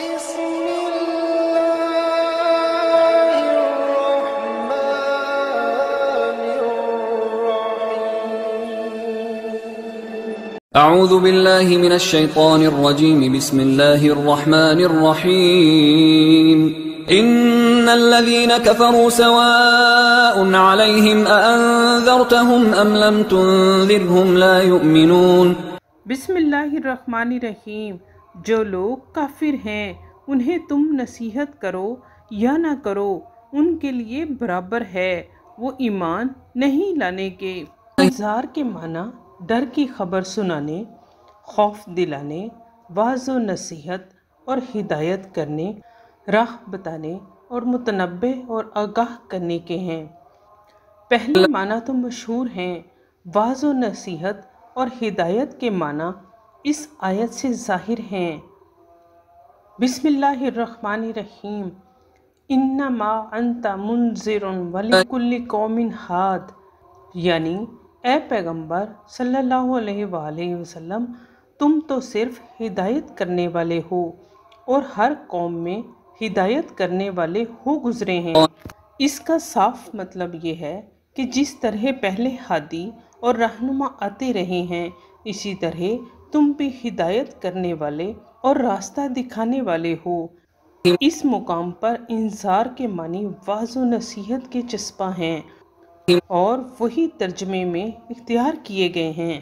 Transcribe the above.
بسم الله الرحمن الرحيم. أعوذ بالله من الشيطان الرجيم. بسم الله الرحمن الرحيم. إن الذين كفروا سواء عليهم أأنذرتهم أم لم تنذرهم لا يؤمنون. بسم اللہ الرحمن الرحیم. جو لوگ کافر ہیں انہیں تم نصیحت کرو یا نہ کرو ان کے لیے برابر ہے، وہ ایمان نہیں لانے کے. انذار کے معنی ڈر کی خبر سنانے، خوف دلانے، واعظ و نصیحت اور ہدایت کرنے، راہ بتانے اور متنبہ اور آگاہ کرنے کے ہیں. پہلے معنی تو مشہور ہیں. واعظ و نصیحت اور ہدایت کے معنی اس آیت سے ظاہر ہیں. بسم اللہ الرحمن الرحیم. انما انت منذر ولکل قوم ہاد. یعنی اے پیغمبر صلی اللہ علیہ وآلہ وسلم، تم تو صرف ہدایت کرنے والے ہو اور ہر قوم میں ہدایت کرنے والے ہو گزرے ہیں. اس کا صاف مطلب یہ ہے کہ جس طرح پہلے ہادی اور رہنما آتے رہے ہیں، اسی طرح تم بھی ہدایت کرنے والے اور راستہ دکھانے والے ہو. اس مقام پر انذار کے معنی واعظ و نصیحت کے چسپاں ہیں اور وہی ترجمے میں اختیار کیے گئے ہیں.